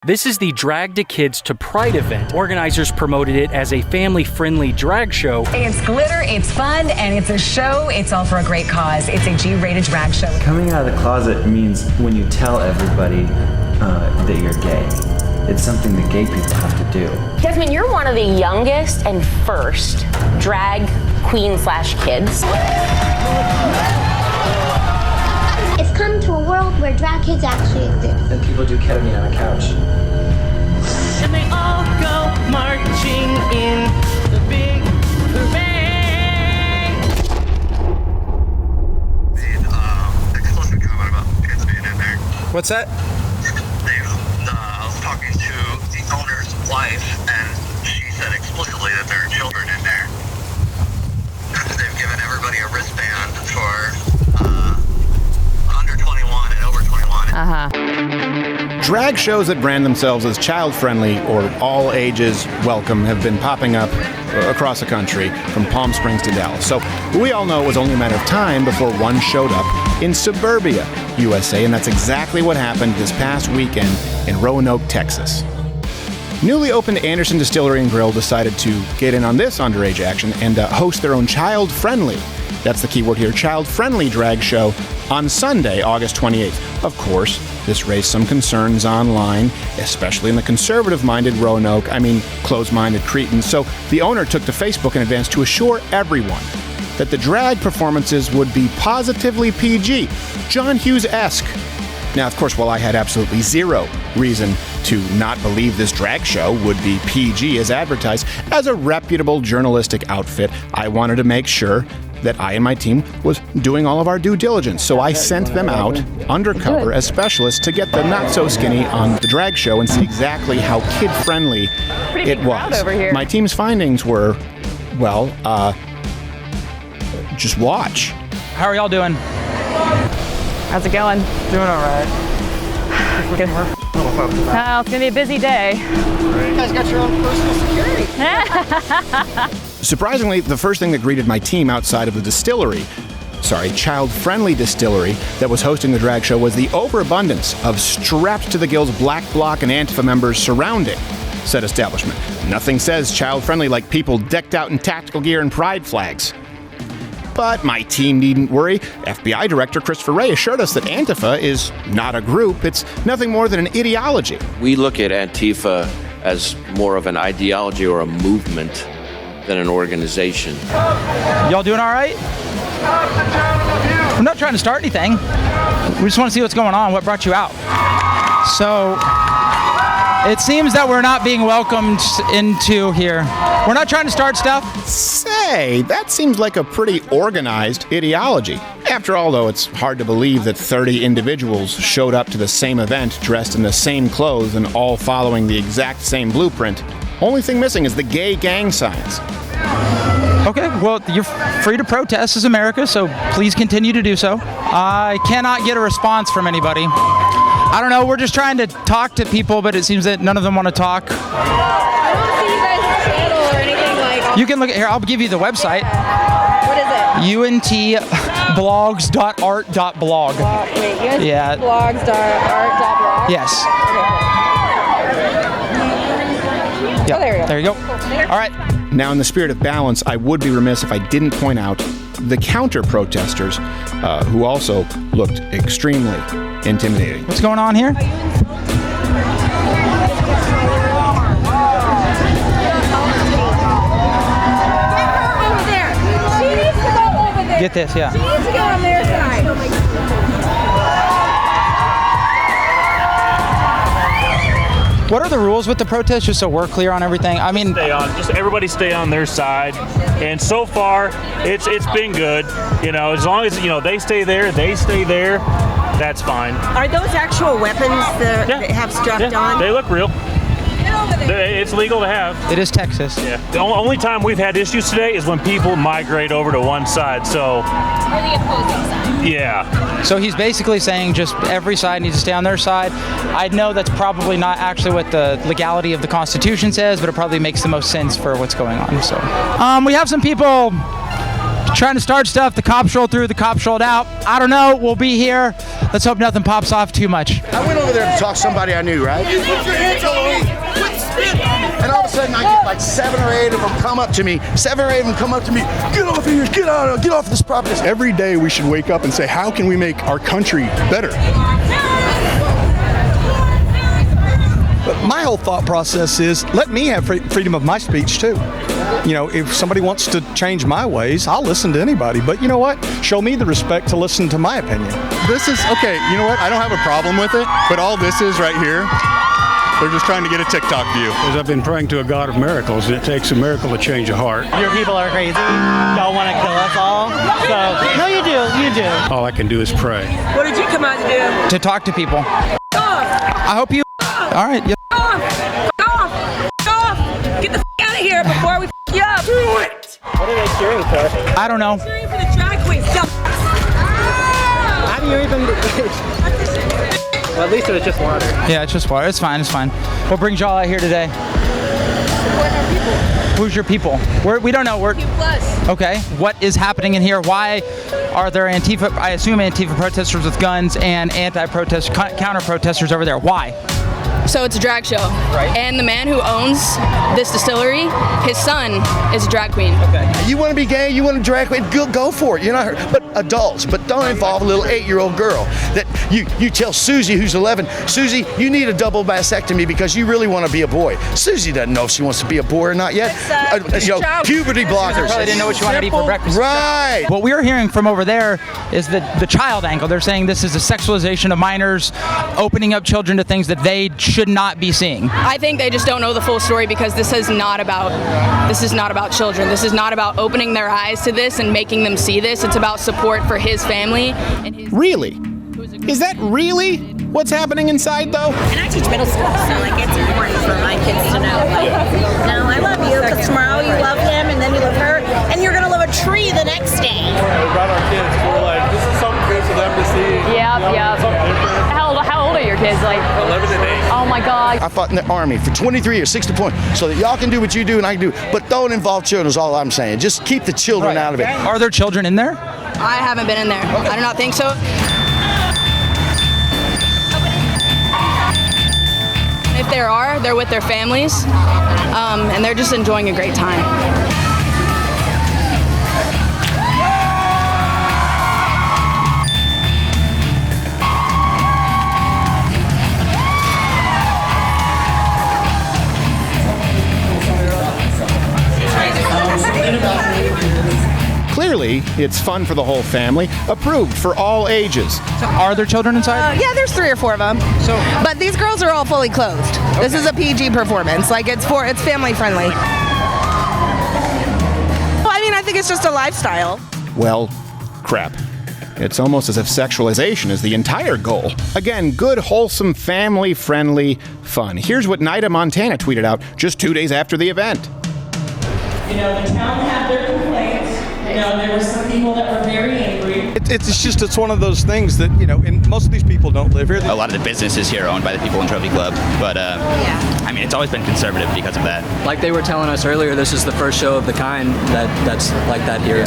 This is the Drag to Kids to Pride event. Organizers promoted it as a family-friendly drag show. It's glitter, it's fun, and it's a show. It's all for a great cause. It's a G-rated drag show. Coming out of the closet means when you tell everybody that you're gay. It's something that gay people have to do. Jasmine, you're one of the youngest and first drag queen/kids. It's come to a world where drag kids actually exist. And people do ketamine on a couch. And they all go marching in the big parade. Made explicit comment about kids being in there. What's that? I was talking to the owner's wife, and she said explicitly that there are children in there. They've given everybody a wristband for under 21 and over 21. Drag shows that brand themselves as child-friendly or all-ages welcome have been popping up across the country, from Palm Springs to Dallas. So we all know it was only a matter of time before one showed up in Suburbia, USA, and that's exactly what happened this past weekend in Roanoke, Texas. Newly opened Anderson Distillery and Grill decided to get in on this underage action and host their own child-friendly, that's the key word here, child-friendly drag show on Sunday, August 28th. Of course, this raised some concerns online, especially in the conservative-minded Roanoke, closed-minded Cretans. So the owner took to Facebook in advance to assure everyone that the drag performances would be positively PG, John Hughes-esque. Now, of course, while I had absolutely zero reason to not believe this drag show would be PG as advertised, as a reputable journalistic outfit, I wanted to make sure that I and my team was doing all of our due diligence. So I sent them out undercover as specialists to get the not-so-skinny on the drag show and see exactly how kid-friendly it was. My team's findings were, just watch. How are y'all doing? How's it going? Doing all right. Oh, it's gonna be a busy day. You guys got your own personal security. Surprisingly, the first thing that greeted my team outside of the child-friendly distillery that was hosting the drag show was the overabundance of strapped-to-the-gills Black Bloc and Antifa members surrounding said establishment. Nothing says child-friendly like people decked out in tactical gear and pride flags. But my team needn't worry. FBI Director Christopher Wray assured us that Antifa is not a group. It's nothing more than an ideology. We look at Antifa as more of an ideology or a movement than an organization. Y'all doing all right? We're not trying to start anything. We just want to see what's going on. What brought you out? So it seems that we're not being welcomed into here. We're not trying to start stuff. Say, that seems like a pretty organized ideology. After all, though, it's hard to believe that 30 individuals showed up to the same event dressed in the same clothes and all following the exact same blueprint. Only thing missing is the gay gang signs. Okay, well, you're free to protest as America, so please continue to do so. I cannot get a response from anybody. I don't know, we're just trying to talk to people, but it seems that none of them want to talk. I don't see you guys' channel or anything like that. You can look at here, I'll give you the website. What is it? untblogs.art.blog. Wait, Yeah. untblogs.art.blog? Yes. Okay. Yep. Oh, there you go. There you go. All right. Now, in the spirit of balance, I would be remiss if I didn't point out the counter-protesters who also looked extremely intimidating. What's going on here? Get this, yeah. She needs to go on their side. What are the rules with the protest, just so we're clear on everything? Just everybody stay on their side. And so far, it's been good. As long as, they stay there, that's fine. Are those actual weapons that have strapped on? They look real. It's legal to have. It is Texas. Yeah. The only time we've had issues today is when people migrate over to one side. So. Or the opposing side. Yeah. So he's basically saying just every side needs to stay on their side. I know that's probably not actually what the legality of the Constitution says, but it probably makes the most sense for what's going on. So we have some people Trying to start stuff. The cops rolled through. The cops rolled out. I don't know. We'll be here. Let's hope nothing pops off too much. I went over there to talk to somebody I knew, right? And all of a sudden, I get like 7 or 8 of them come up to me. 7 or 8 of them come up to me. Get off of here! Get out! Get off this property! Every day we should wake up and say, how can we make our country better? But my whole thought process is, let me have freedom of my speech too. You know, if somebody wants to change my ways, I'll listen to anybody. But you know what? Show me the respect to listen to my opinion. This is, okay, you know what? I don't have a problem with it, but all this is right here, they're just trying to get a TikTok view. As I've been praying to a God of miracles, it takes a miracle to change a heart. Your people are crazy. Y'all want to kill us all. So, no, you do. You do. All I can do is pray. What did you come out to do? To talk to people. I hope you. All right. Yes. Get the out of here before we you up. Do it. What are they cheering for? I don't know. Cheering for the drag queens. How do you even? Well, at least it was just water. Yeah, it's just water. It's fine. It's fine. What brings y'all out here today? Support our people. Who's your people? We don't know. Okay. What is happening in here? Why are there Antifa? I assume Antifa protesters with guns and anti-protest counter protesters over there. Why? So it's a drag show. Right. And the man who owns this distillery, his son is a drag queen. Okay. You want to be gay, you want to drag queen, go for it. You're not hurt. But adults, but don't involve a little 8-year-old girl. That you tell Susie, who's 11, Susie, you need a double mastectomy because you really want to be a boy. Susie doesn't know if she wants to be a boy or not yet. Puberty blockers. Probably didn't know what you wanted to eat for breakfast. Right. What we are hearing from over there is the child angle. They're saying this is a sexualization of minors, opening up children to things that they should not be seeing. I think they just don't know the full story because this is not about children. This is not about opening their eyes to this and making them see this. It's about support for his family and his. Really? Is that really what's happening inside, though? And I teach middle school, so like it's important for my kids to know. Like, no, I love you, because tomorrow you love him, and then you love her, and you're gonna love a tree the next day. We brought our kids. We're like, this is something good for them to see. Yep. How old are your kids? Like 11 and 8. Oh my God. I fought in the Army for 23 years, 60 points, so that y'all can do what you do and I can do. But don't involve children is all I'm saying. Just keep the children out of it. Are there children in there? I haven't been in there. I do not think so. If there are, they're with their families, and they're just enjoying a great time. Clearly, it's fun for the whole family, approved for all ages. Are there children inside? Yeah, there's 3 or 4 of them. But these girls are all fully clothed. Okay. This is a PG performance. Like it's family friendly. Well, I mean, I think it's just a lifestyle. Well, crap. It's almost as if sexualization is the entire goal. Again, good, wholesome, family-friendly fun. Here's what Nida Montana tweeted out just 2 days after the event. You know, the town had their complaints. You know, there were some people that were very angry. It's one of those things that, you know, and most of these people don't live here. A lot of the businesses here are owned by the people in Trophy Club, but I mean, it's always been conservative because of that. Like they were telling us earlier, this is the first show of the kind that's like that here.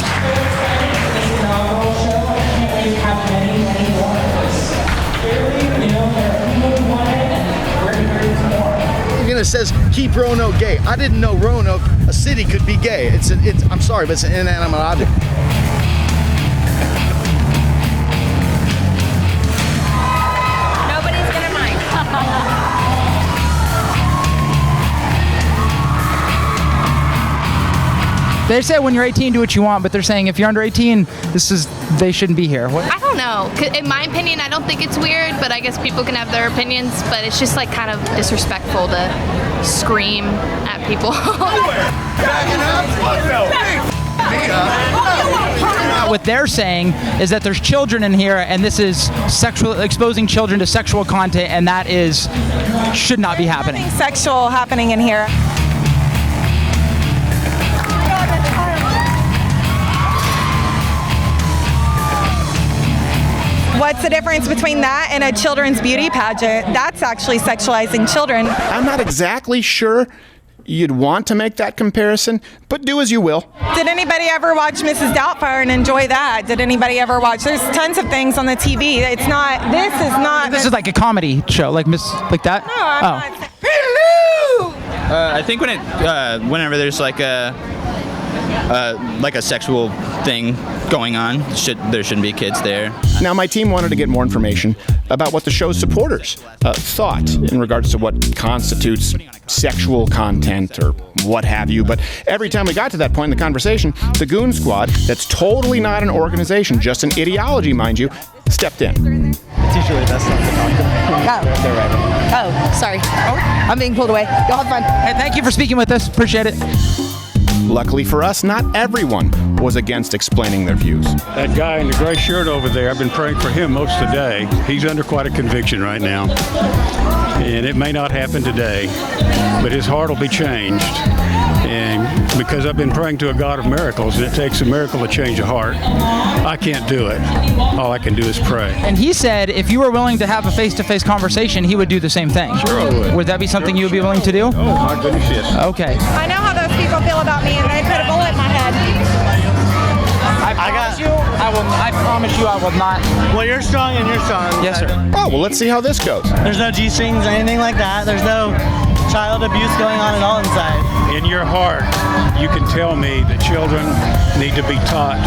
It says keep Roanoke gay. I didn't know Roanoke, a city, could be gay. I'm sorry, but it's an inanimate object. Nobody's gonna mind. They say when you're 18, do what you want, but they're saying if you're under 18, they shouldn't be here. What? I don't know. In my opinion, I don't think it's weird, but I guess people can have their opinions, but it's just like kind of disrespectful to scream at people. What they're saying is that there's children in here, and this is exposing children to sexual content, and that should not be happening. Nothing sexual happening in here. What's the difference between that and a children's beauty pageant? That's actually sexualizing children. I'm not exactly sure You'd want to make that comparison, but do as you will. Did anybody ever watch Mrs. Doubtfire and enjoy that? Did anybody ever watch? There's tons of things on the TV. It's not. This is not. This is like a comedy show, like that. No, I'm not. I think whenever there's like a sexual thing going on, there shouldn't be kids there. Now, my team wanted to get more information about what the show's supporters thought in regards to what constitutes sexual content or what have you. But every time we got to that point in the conversation, the Goon Squad, that's totally not an organization, just an ideology, mind you, stepped in. That's not the Oh, sorry. I'm being pulled away. Y'all have fun. Hey, thank you for speaking with us. Appreciate it. Luckily for us, not everyone was against explaining their views. That guy in the gray shirt over there, I've been praying for him most of the day. He's under quite a conviction right now. And it may not happen today, but his heart will be changed. And because I've been praying to a God of miracles, and it takes a miracle to change a heart, I can't do it. All I can do is pray. And he said if you were willing to have a face-to-face conversation, he would do the same thing. Sure I would. Would that be something you would be willing to do? Oh, my goodness, yes. Okay. I know how those people feel about me, and they put a bullet in my head. I promise you I will not. Well, you're strong and you're strong. Yes, sir. Oh, well, let's see how this goes. There's no G-strings or anything like that. There's no child abuse going on at all inside. In your heart, you can tell me that children need to be taught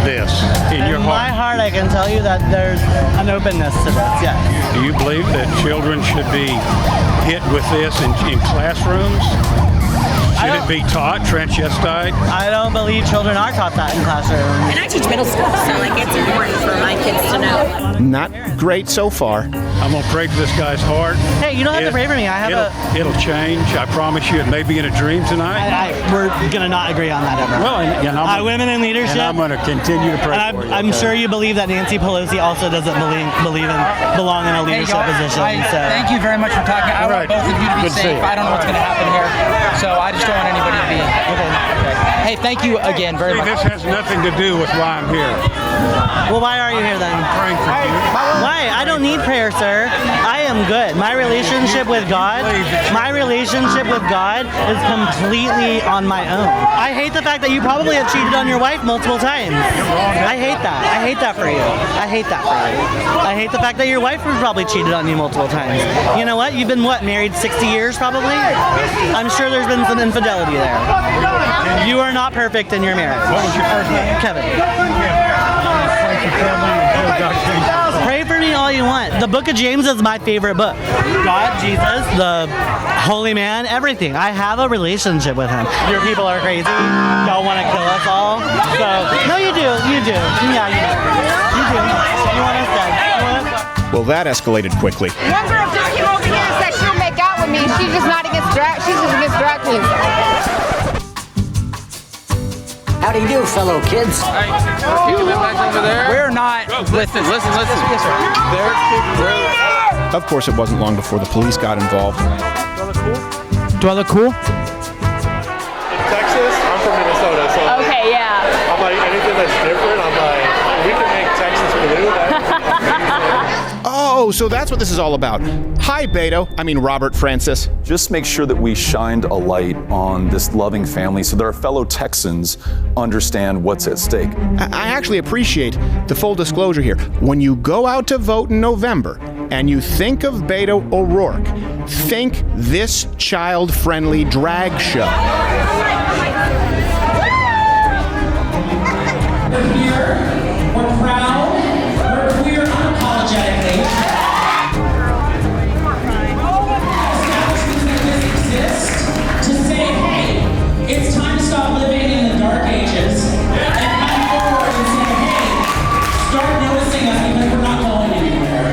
this. In your In my heart. heart, I can tell you that there's an openness to this, yes. Do you believe that children should be hit with this in classrooms? Should it be taught, transvestite? I don't believe children are taught that in classrooms. And I teach middle school, so like it's important for my kids to know. Not great so far. I'm going to pray for this guy's heart. Hey, you don't have to pray for me. It'll change. I promise you. It may be in a dream tonight. We're going to not agree on that ever. Well, women in leadership. And I'm going to continue to pray for you. I'm sure you believe that Nancy Pelosi also doesn't belong in a leadership position. Thank you very much for talking. I want both of you to be Good to see safe. you. I don't know what's going to happen here, so I just don't want anybody to be. Okay. Hey, thank you again very much. This has nothing to do with why I'm here. Well, why are you here then? I'm praying for you. Why? I don't need prayer, sir. I am good. My relationship with God is completely on my own. I hate the fact that you probably have cheated on your wife multiple times. I hate that. I hate that for you. I hate that for you. I hate the fact that your wife was probably cheated on you multiple times. You know what? You've been, married 60 years probably? I'm sure there's been some infidelity there. You are not perfect in your marriage. What was your first name? Kevin. Pray for me all you want. The book of James is my favorite book. God, Jesus, the holy man, everything. I have a relationship with him. Your people are crazy. Y'all want to kill us all. So, no, you do. You do. Yeah, you do. You do. You want us dead. Well, that escalated quickly. One girl just came over here and said she'll make out with me. She's just not against drag. She's just against drag queens. How do you do, fellow kids? We're not. Listen. Yes, sir. Of course, it wasn't long before the police got involved. Do I look cool? Texas, I'm from Minnesota, so Okay, yeah. I'm like, anything that's different, I'm like, we can make Texas blue. Oh, so that's what this is all about. Hi, Robert Francis. Just make sure that we shined a light on this loving family so that our fellow Texans understand what's at stake. I actually appreciate the full disclosure here. When you go out to vote in November and you think of Beto O'Rourke, think this child-friendly drag show. We're here, we're proud, we're queer unapologetically. Establishments like this exist to say, hey, it's time to stop living in the dark ages and come forward and say, hey, start noticing us because we're not going anywhere.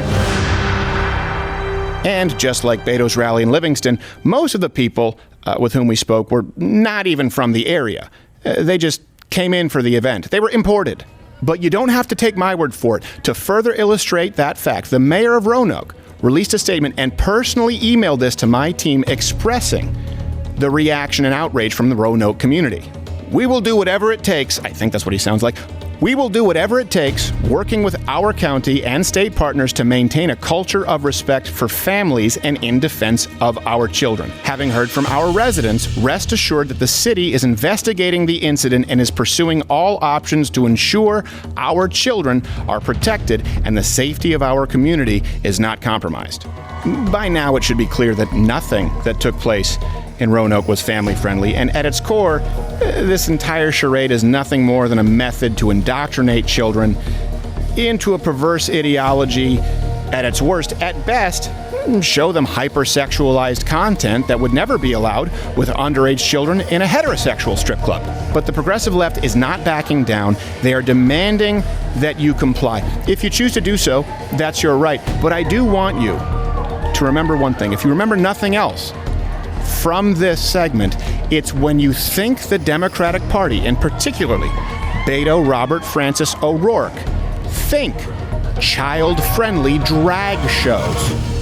And just like Beto's rally in Livingston, most of the people with whom we spoke were not even from the area. They just came in for the event. They were imported. But you don't have to take my word for it. To further illustrate that fact, the mayor of Roanoke released a statement and personally emailed this to my team expressing the reaction and outrage from the Roanoke community. We will do whatever it takes, I think that's what he sounds like, We will do whatever it takes, working with our county and state partners to maintain a culture of respect for families and in defense of our children. Having heard from our residents, rest assured that the city is investigating the incident and is pursuing all options to ensure our children are protected and the safety of our community is not compromised. By now, it should be clear that nothing that took place in Roanoke was family friendly, and at its core, this entire charade is nothing more than a method to indoctrinate children into a perverse ideology. At its worst, at best, show them hypersexualized content that would never be allowed with underage children in a heterosexual strip club. But the progressive left is not backing down. They are demanding that you comply. If you choose to do so, that's your right. But I do want you to remember one thing. If you remember nothing else from this segment, it's when you think the Democratic Party, and particularly Beto Robert Francis O'Rourke, think child-friendly drag shows.